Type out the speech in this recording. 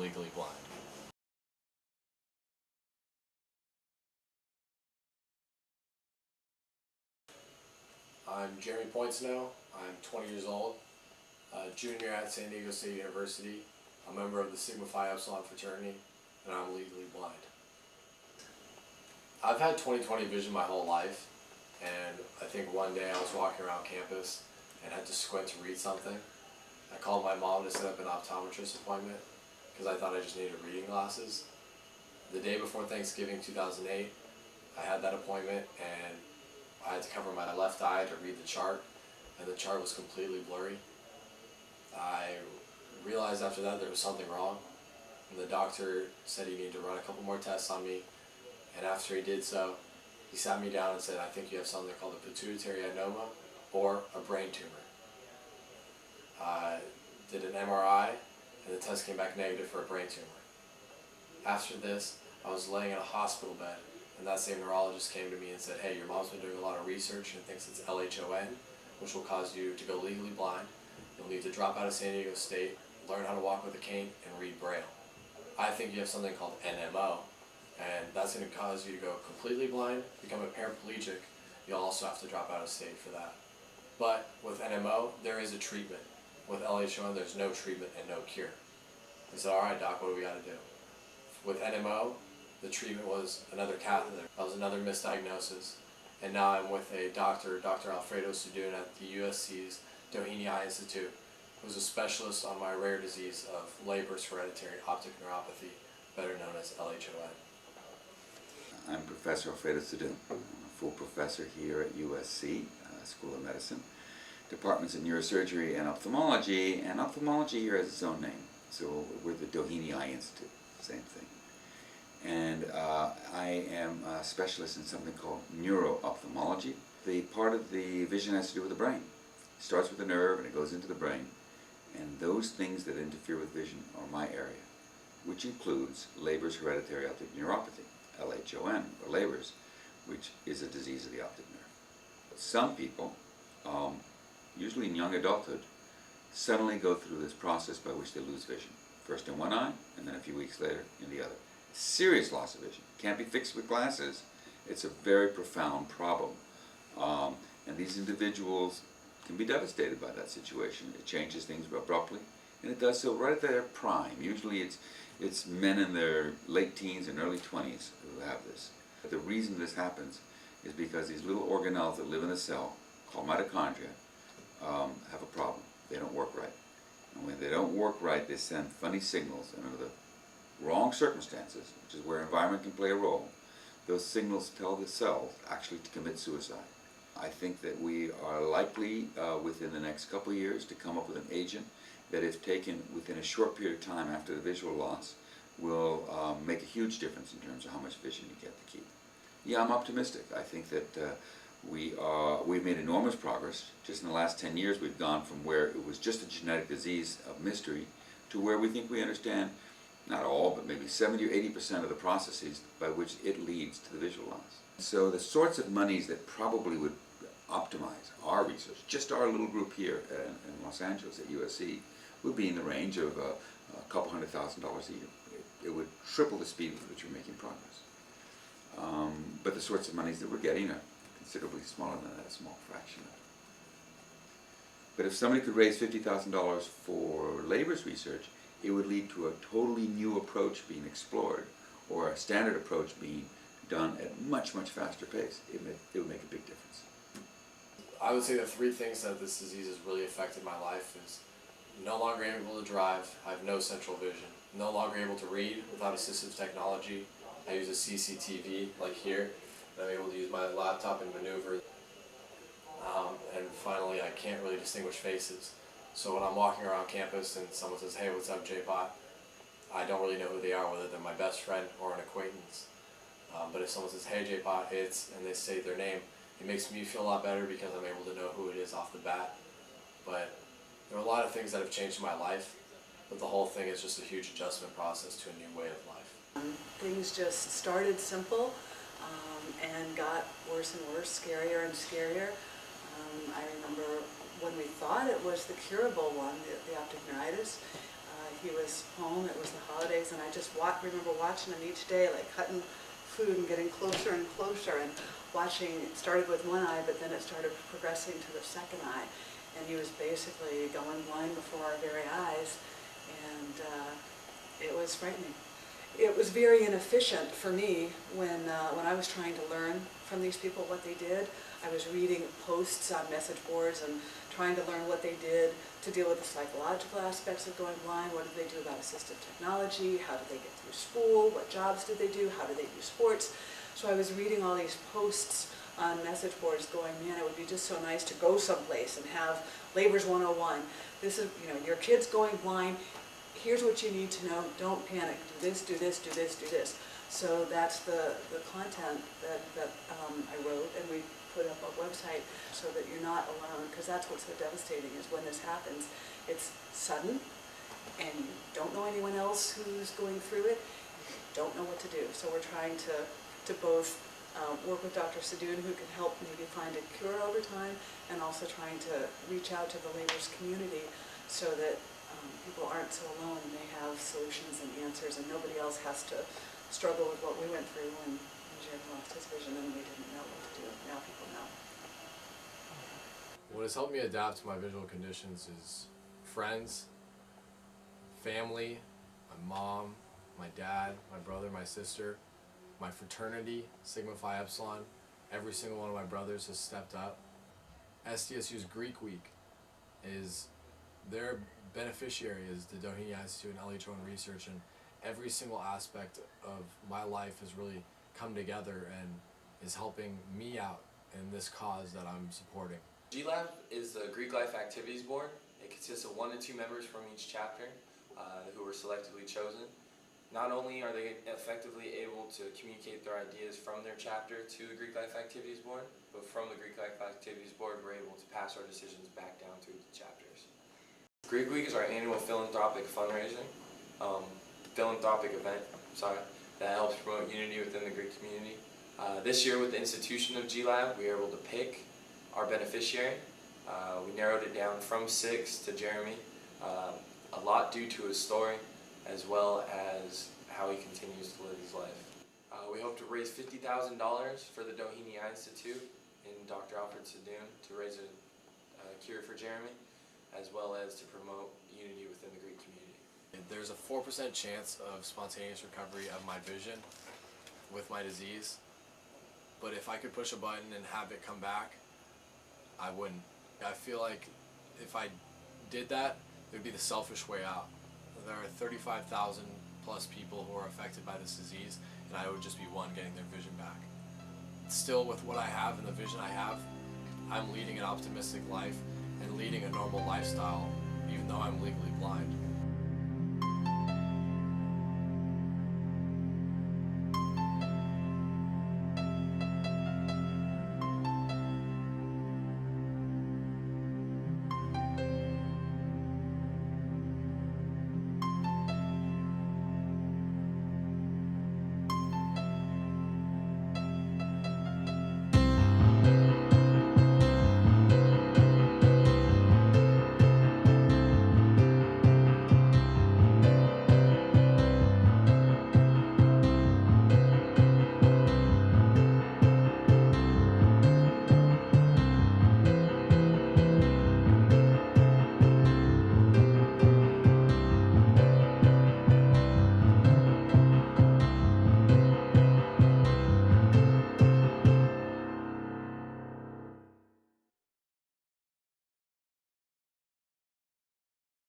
legally blind. I'm Jeremy Pointsnow. I'm 20 years old, junior at San Diego State University, a member of the Sigma Phi Epsilon fraternity, and I'm legally blind. I've had 20/20 vision my whole life, and I think one day I was walking around campus and had to squint to read something. I called my mom to set up an optometrist appointment because I thought I just needed reading glasses. The day before Thanksgiving 2008, I had that appointment and I had to cover my left eye to read the chart, and the chart was completely blurry. I realized after that there was something wrong, and the doctor said he needed to run a couple more tests on me, and after he did so, he sat me down and said, I think you have something called a pituitary adenoma or a brain tumor. I did an MRI, and the test came back negative for a brain tumor. After this, I was laying in a hospital bed, and that same neurologist came to me and said, hey, your mom's been doing a lot of research and thinks it's LHON, which will cause you to go legally blind. You'll need to drop out of San Diego State, learn how to walk with a cane, and read Braille. I think you have something called NMO, and that's going to cause you to go completely blind, become a paraplegic. You'll also have to drop out of state for that. But with NMO, there is a treatment. With LHON, there's no treatment and no cure. I said, all right, doc, what do we got to do? With NMO, the treatment was another catheter. That was another misdiagnosis. And now I'm with a doctor, Dr. Alfredo Sudun at the USC's Doheny Eye Institute, who's a specialist on my rare disease of Leber's hereditary optic neuropathy, better known as LHON. I'm Professor Alfredo Sudun. I'm a full professor here at USC, School of Medicine. Departments in neurosurgery and ophthalmology here has its own name. So we're the Doheny Eye Institute, same thing. And I am a specialist in something called neuro-ophthalmology. The part of the vision has to do with the brain. It starts with the nerve and it goes into the brain. And those things that interfere with vision are my area, which includes Leber's hereditary optic neuropathy, LHON, or Leber's, which is a disease of the optic nerve. Some people, usually in young adulthood, suddenly go through this process by which they lose vision. First in one eye, and then a few weeks later in the other. Serious loss of vision. Can't be fixed with glasses. It's a very profound problem. And these individuals can be devastated by that situation. It changes things abruptly, and it does so right at their prime. Usually it's men in their late teens and early 20s who have this. But the reason this happens is because these little organelles that live in the cell, called mitochondria, have a problem. They don't work right. And when they don't work right, they send funny signals, and under the wrong circumstances, which is where environment can play a role, those signals tell the cells actually to commit suicide. I think that we are likely within the next couple of years to come up with an agent that, if taken within a short period of time after the visual loss, will make a huge difference in terms of how much vision you get to keep. Yeah, I'm optimistic. I think that we've made enormous progress. Just in the last 10 years, we've gone from where it was just a genetic disease of mystery to where we think we understand not all, but maybe 70 or 80% of the processes by which it leads to the visual loss. So the sorts of monies that probably would optimize our research, just our little group here in Los Angeles at USC, would be in the range of a couple $100,000 a year. It would triple the speed with which we're making progress. But the sorts of monies that we're getting are considerably smaller than that, a small fraction of it. But if somebody could raise $50,000 for Leber's research, it would lead to a totally new approach being explored, or a standard approach being done at much, much faster pace. It would make a big difference. I would say the three things that this disease has really affected my life is no longer able to drive, I have no central vision, no longer able to read without assistive technology. I use a CCTV like here, and I'm able to use my laptop and maneuver. And finally, I can't really distinguish faces. So when I'm walking around campus and someone says, hey, what's up, J-Bot? I don't really know who they are, whether they're my best friend or an acquaintance. But if someone says, hey, J-Bot, and they say their name, it makes me feel a lot better because I'm able to know who it is off the bat. But there are a lot of things that have changed in my life, but the whole thing is just a huge adjustment process to a new way of life. Things just started simple and got worse and worse, scarier and scarier. I remember when we thought it was the curable one, the optic neuritis, he was home, it was the holidays, and I just remember watching him each day, like cutting food and getting closer and closer, and watching. It started with one eye, but then it started progressing to the second eye, and he was basically going blind before our very eyes, and it was frightening. It was very inefficient for me when I was trying to learn from these people what they did. I was reading posts on message boards and trying to learn what they did to deal with the psychological aspects of going blind. What did they do about assistive technology? How did they get through school? What jobs did they do? How did they do sports? So I was reading all these posts on message boards going, man, it would be just so nice to go someplace and have Labor's 101. This is, your kid's going blind. Here's what you need to know. Don't panic. Do this, do this, do this, do this. So that's the content that I wrote, and we put up a website so that you're not alone, because that's what's so devastating is when this happens. It's sudden, and you don't know anyone else who's going through it. You don't know what to do. So we're trying to both work with Dr. Sadoun, who can help maybe find a cure over time, and also trying to reach out to the Labor's community so that people aren't so alone and they have solutions and answers, and nobody else has to struggle with what we went through when Jerry lost his vision and we didn't know what to do. Now people know. What has helped me adapt to my visual conditions is friends, family, my mom, my dad, my brother, my sister, my fraternity, Sigma Phi Epsilon. Every single one of my brothers has stepped up. SDSU's Greek Week is their beneficiary is the Doheny Institute and LH1 Research, and every single aspect of my life has really come together and is helping me out in this cause that I'm supporting. GLAB is the Greek Life Activities Board. It consists of 1 to 2 members from each chapter who were selectively chosen. Not only are they effectively able to communicate their ideas from their chapter to the Greek Life Activities Board, but from the Greek Life Activities Board we're able to pass our decisions back down to the chapters. Greek Week is our annual philanthropic fundraising, philanthropic event, that helps promote unity within the Greek community. This year with the institution of GLAB, we were able to pick our beneficiary. We narrowed it down from 6 to Jeremy, a lot due to his story, as well as how he continues to live his life. We hope to raise $50,000 for the Doheny Institute and Dr. Alfred Sadoun to raise a cure for Jeremy, as well as to promote unity within the Greek community. There's a 4% chance of spontaneous recovery of my vision with my disease, but if I could push a button and have it come back, I wouldn't. I feel like if I did that, it would be the selfish way out. There are 35,000 plus people who are affected by this disease, and I would just be one getting their vision back. Still, with what I have and the vision I have, I'm leading an optimistic life and leading a normal lifestyle, even though I'm legally blind.